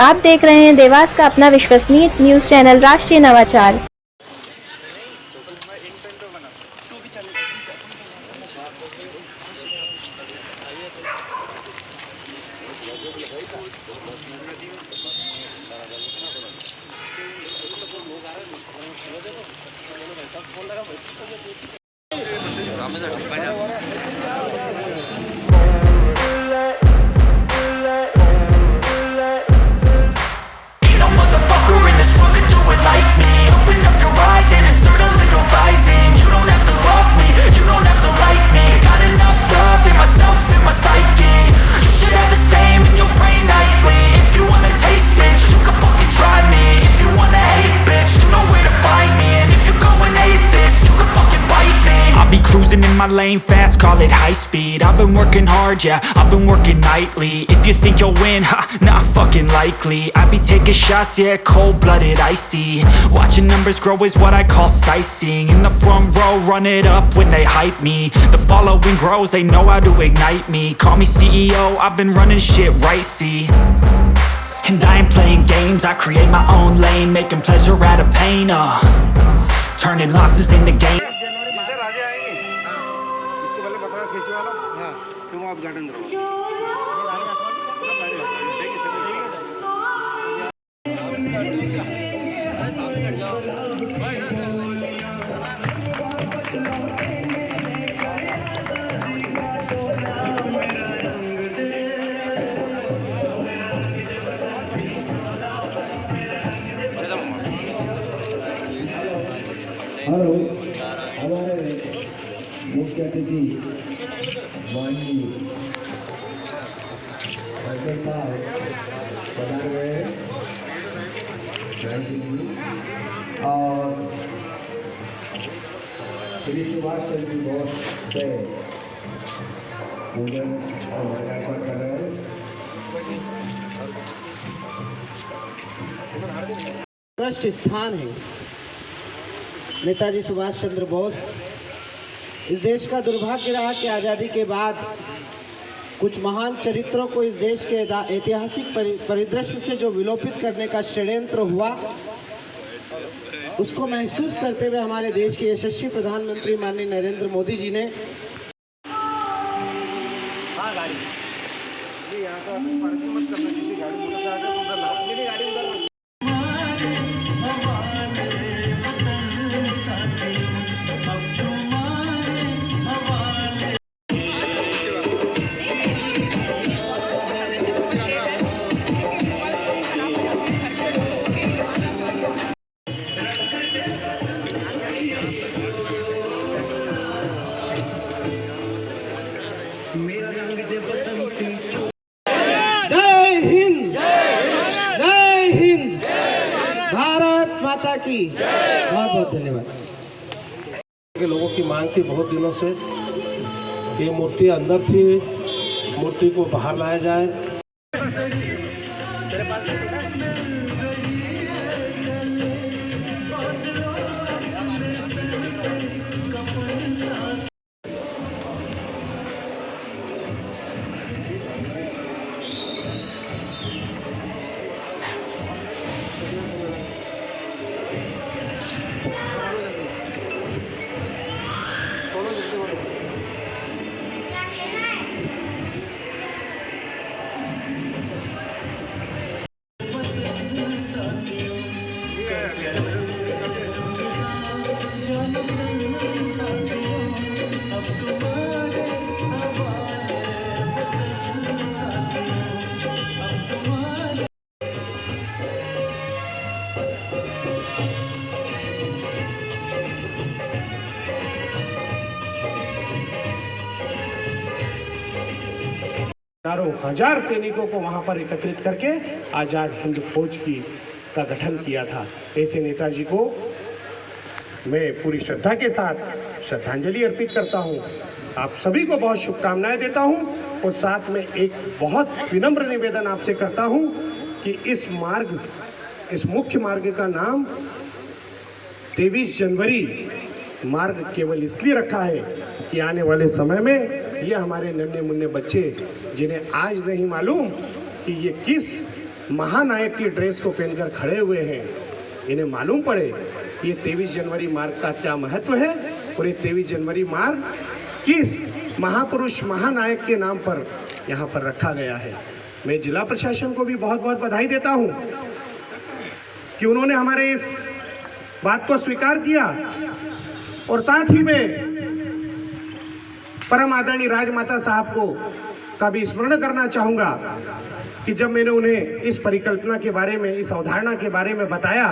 आप देख रहे हैं देवास का अपना विश्वसनीय न्यूज चैनल राष्ट्रीय नवाचार। Cruising in my lane fast, call it high speed. I've been working hard, yeah, I've been working nightly. If you think you'll win, ha, not fucking likely. I be taking shots, yeah, cold-blooded, icy. Watching numbers grow is what I call sightseeing. In the front row, run it up when they hype me. The following grows, they know how to ignite me. Call me CEO, I've been running shit right, see. And I ain't playing games, I create my own lane. Making pleasure out of pain, turning losses into gains. Hello, हमारे मुख्य अतिथि माननीय साहब पधार गए और श्री सुभाष चंद्र बोस से पूजन और माल्यार्पण कर रहे हैं। ट्रस्ट स्थान है नेताजी सुभाष चंद्र बोस। इस देश का दुर्भाग्य रहा कि आज़ादी के बाद कुछ महान चरित्रों को इस देश के ऐतिहासिक परिदृश्य से जो विलोपित करने का षड्यंत्र हुआ, उसको महसूस करते हुए हमारे देश के यशस्वी प्रधानमंत्री माननीय नरेंद्र मोदी जी ने माता की बहुत बहुत धन्यवाद। के लोगों की मांग थी बहुत दिनों से, ये मूर्ति अंदर थी, मूर्ति को बाहर लाया जाए। हजारों हजार सैनिकों को वहां पर एकत्रित करके आजाद हिंद फौज का गठन किया था। ऐसे नेताजी को मैं पूरी श्रद्धा के साथ श्रद्धांजलि अर्पित करता हूं। आप सभी को बहुत शुभकामनाएं देता हूं और साथ में एक बहुत विनम्र निवेदन आपसे करता हूं कि इस मुख्य मार्ग का नाम 23 जनवरी मार्ग केवल इसलिए रखा है कि आने वाले समय में ये हमारे नन्हे मुन्ने बच्चे जिन्हें आज नहीं मालूम कि ये किस महानायक की ड्रेस को पहनकर खड़े हुए हैं, इन्हें मालूम पड़े ये 23 जनवरी मार्ग का क्या महत्व है और ये 23 जनवरी मार्ग किस महापुरुष महानायक के नाम पर यहाँ पर रखा गया है। मैं जिला प्रशासन को भी बहुत बहुत बधाई देता हूँ कि उन्होंने हमारे इस बात को स्वीकार किया और साथ ही में परम आदरणीय राजमाता साहब को का भी स्मरण करना चाहूँगा कि जब मैंने उन्हें इस परिकल्पना के बारे में, इस अवधारणा के बारे में बताया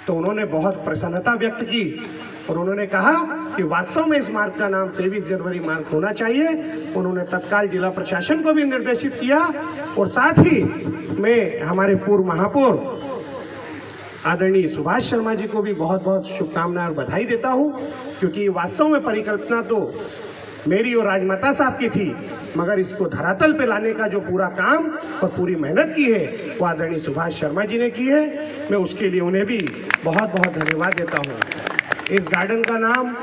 तो उन्होंने बहुत प्रसन्नता व्यक्त की और उन्होंने कहा कि वास्तव में इस मार्ग का नाम 23 जनवरी मार्ग होना चाहिए। उन्होंने तत्काल जिला प्रशासन को भी निर्देशित किया और साथ ही मैं हमारे पूर्व महापौर आदरणीय सुभाष शर्मा जी को भी बहुत बहुत शुभकामनाएं और बधाई देता हूं, क्योंकि वास्तव में परिकल्पना तो मेरी और राजमाता साहब की थी, मगर इसको धरातल पे लाने का जो पूरा काम और पूरी मेहनत की है वो आदरणीय सुभाष शर्मा जी ने की है। मैं उसके लिए उन्हें भी बहुत बहुत धन्यवाद देता हूँ। इस गार्डन का नाम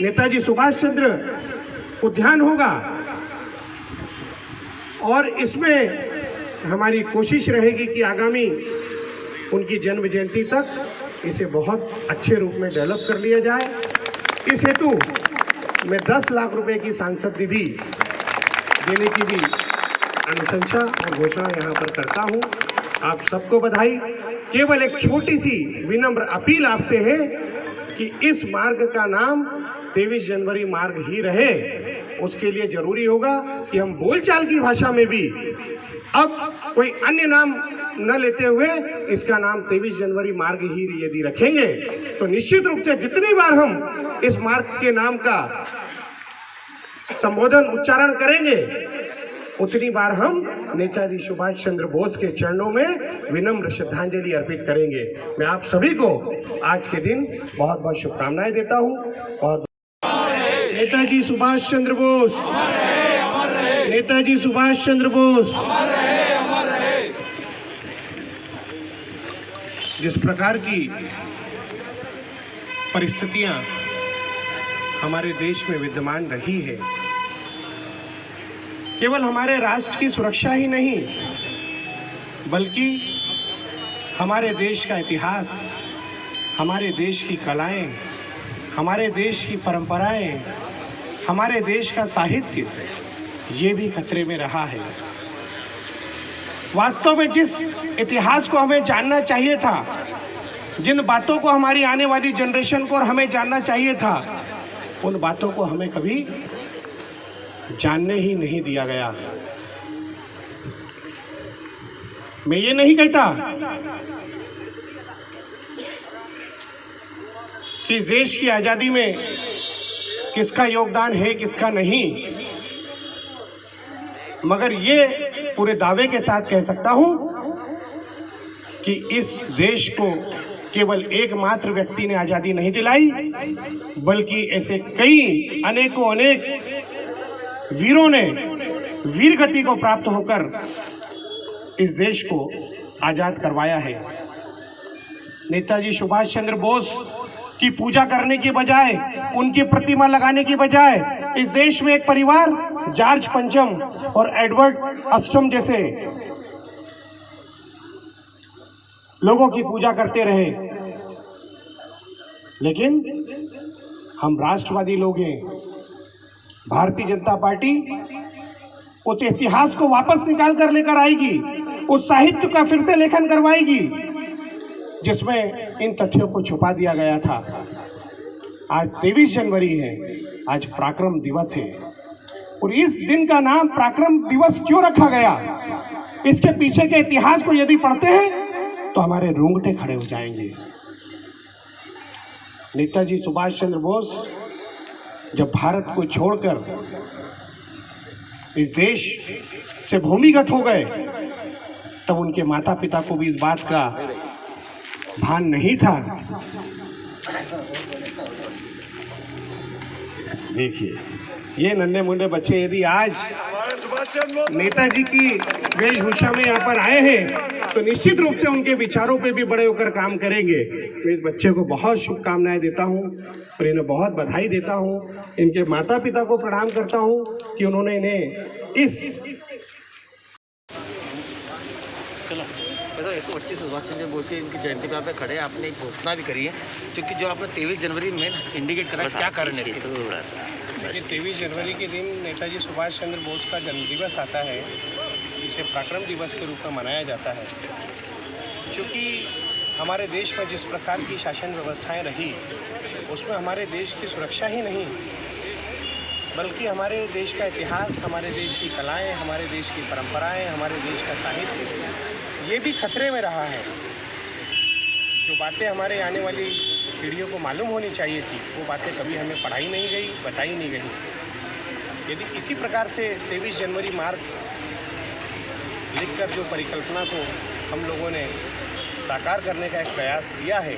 नेताजी सुभाष चंद्र उद्यान होगा और इसमें हमारी कोशिश रहेगी कि आगामी उनकी जन्म जयंती तक इसे बहुत अच्छे रूप में डेवलप कर लिया जाए। इस हेतु मैं 10 लाख रुपए की सांसद निधि देने की भी अनुशंसा और घोषणा यहाँ पर करता हूँ। आप सबको बधाई। केवल एक छोटी सी विनम्र अपील आपसे है कि इस मार्ग का नाम 23 जनवरी मार्ग ही रहे। उसके लिए जरूरी होगा कि हम बोलचाल की भाषा में भी अब कोई अन्य नाम न लेते हुए इसका नाम 23 जनवरी मार्ग ही यदि रखेंगे तो निश्चित रूप से जितनी बार हम इस मार्ग के नाम का संबोधन उच्चारण करेंगे उतनी बार हम नेताजी सुभाष चंद्र बोस के चरणों में विनम्र श्रद्धांजलि अर्पित करेंगे। मैं आप सभी को आज के दिन बहुत बहुत शुभकामनाएं देता हूं। और नेताजी सुभाष चंद्र बोस, नेताजी सुभाष चंद्र बोस। जिस प्रकार की परिस्थितियां हमारे देश में विद्यमान रही है, केवल हमारे राष्ट्र की सुरक्षा ही नहीं बल्कि हमारे देश का इतिहास, हमारे देश की कलाएं, हमारे देश की परंपराएं, हमारे देश का साहित्य, ये भी खतरे में रहा है। वास्तव में जिस इतिहास को हमें जानना चाहिए था, जिन बातों को हमारी आने वाली जनरेशन को और हमें जानना चाहिए था, उन बातों को हमें कभी जानने ही नहीं दिया गया। मैं ये नहीं कहता कि इस देश की आजादी में किसका योगदान है किसका नहीं, मगर ये पूरे दावे के साथ कह सकता हूं कि इस देश को केवल एकमात्र व्यक्ति ने आजादी नहीं दिलाई, बल्कि ऐसे कई अनेकों अनेक वीरों ने वीर गति को प्राप्त होकर इस देश को आजाद करवाया है। नेताजी सुभाष चंद्र बोस की पूजा करने के बजाय, उनकी प्रतिमा लगाने की बजाय इस देश में एक परिवार जॉर्ज पंचम और एडवर्ड अष्टम जैसे लोगों की पूजा करते रहे। लेकिन हम राष्ट्रवादी लोग हैं। भारतीय जनता पार्टी उस इतिहास को वापस निकाल कर लेकर आएगी, उस साहित्य का फिर से लेखन करवाएगी जिसमें इन तथ्यों को छुपा दिया गया था। आज 23 जनवरी है, आज पराक्रम दिवस है। और इस दिन का नाम पराक्रम दिवस क्यों रखा गया, इसके पीछे के इतिहास को यदि पढ़ते हैं तो हमारे रोंगटे खड़े हो जाएंगे। नेताजी सुभाष चंद्र बोस जब भारत को छोड़कर इस देश से भूमिगत हो गए, तब उनके माता पिता को भी इस बात का भान नहीं था। देखिए, ये नन्हे मुन्ने बच्चे यदि आज नेताजी की वेशभूषा में यहाँ पर आए हैं तो निश्चित रूप से उनके विचारों पे भी बड़े होकर काम करेंगे। मैं इस बच्चे को बहुत शुभकामनाएं देता हूँ और इन्हें बहुत बधाई देता हूँ। इनके माता पिता को प्रणाम करता हूँ कि उन्होंने इन्हें इस वैसे 125 सुभाष चंद्र बोस की इनकी जयंती पे आप खड़े हैं, आपने एक घोषणा भी करी है, क्योंकि जो आपने 23 जनवरी में इंडिकेट करा, क्या कारण है इसके? देखिए 23 जनवरी के दिन नेताजी सुभाष चंद्र बोस का जन्मदिवस आता है, जिसे पराक्रम दिवस के रूप में मनाया जाता है। क्योंकि हमारे देश में जिस प्रकार की शासन व्यवस्थाएं रही, उसमें हमारे देश की सुरक्षा ही नहीं, बल्कि हमारे देश का इतिहास, हमारे देश की कलाएं, हमारे देश की परंपराएं, हमारे देश का साहित्य, ये भी खतरे में रहा है। जो बातें हमारे आने वाली पीढ़ियों को मालूम होनी चाहिए थी, वो बातें कभी हमें पढ़ाई नहीं गई, बताई नहीं गई। यदि इसी प्रकार से 23 जनवरी मार्ग लिखकर जो परिकल्पना को हम लोगों ने साकार करने का एक प्रयास किया है,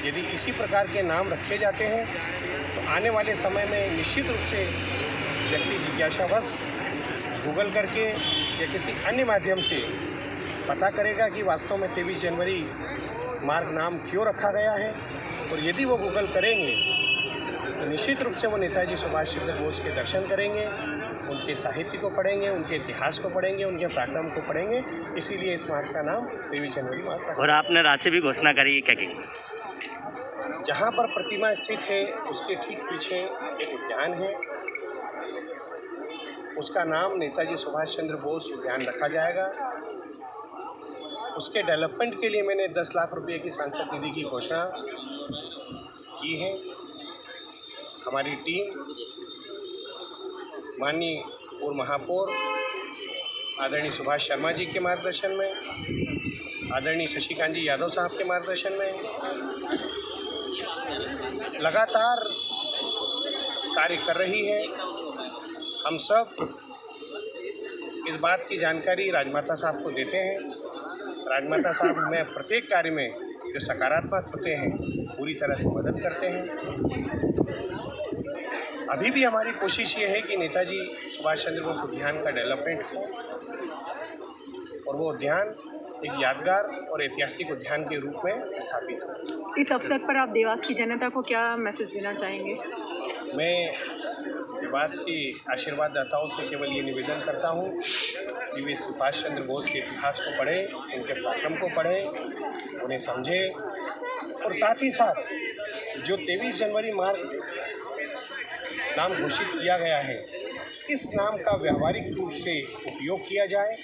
यदि इसी प्रकार के नाम रखे जाते हैं, तो आने वाले समय में निश्चित रूप से व्यक्ति जिज्ञासावश गूगल करके या किसी अन्य माध्यम से पता करेगा कि वास्तव में 23 जनवरी मार्ग नाम क्यों रखा गया है। और यदि वो गूगल करेंगे तो निश्चित रूप से वो नेताजी सुभाष चंद्र बोस के दर्शन करेंगे, उनके साहित्य को पढ़ेंगे, उनके इतिहास को पढ़ेंगे, उनके पराक्रम को पढ़ेंगे। इसीलिए इस मार्ग का नाम 23 जनवरी मार्ग रखा। और आपने राशि भी घोषणा करी है, क्या की? जहाँ पर प्रतिमा स्थित है उसके ठीक पीछे एक उद्यान है, उसका नाम नेताजी सुभाष चंद्र बोस उद्यान रखा जाएगा। उसके डेवलपमेंट के लिए मैंने 10 लाख रुपए की सांसद निधि की घोषणा की है। हमारी टीम माननीय पूर्व महापौर आदरणीय सुभाष शर्मा जी के मार्गदर्शन में, आदरणीय शशिकांत जी यादव साहब के मार्गदर्शन में लगातार कार्य कर रही है। हम सब इस बात की जानकारी राजमाता साहब को देते हैं। राजमाता साहब हमें प्रत्येक कार्य में जो सकारात्मक होते हैं पूरी तरह से मदद करते हैं। अभी भी हमारी कोशिश ये है कि नेताजी सुभाष चंद्र बोस उद्यान का डेवलपमेंट हो और वो उद्यान एक यादगार और ऐतिहासिक उद्यान के रूप में स्थापित हो। इस अवसर पर आप देवास की जनता को क्या मैसेज देना चाहेंगे? मैं देवास की आशीर्वाददाताओं से केवल ये निवेदन करता हूँ कि वे सुभाष चंद्र बोस के इतिहास को पढ़ें, उनके पराक्रम को पढ़ें, उन्हें समझें और साथ ही साथ जो 23 जनवरी मार्ग नाम घोषित किया गया है, इस नाम का व्यावहारिक रूप से उपयोग किया जाए,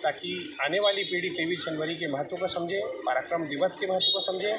ताकि आने वाली पीढ़ी 23 जनवरी के महत्व को समझे, पराक्रम दिवस के महत्व को समझे।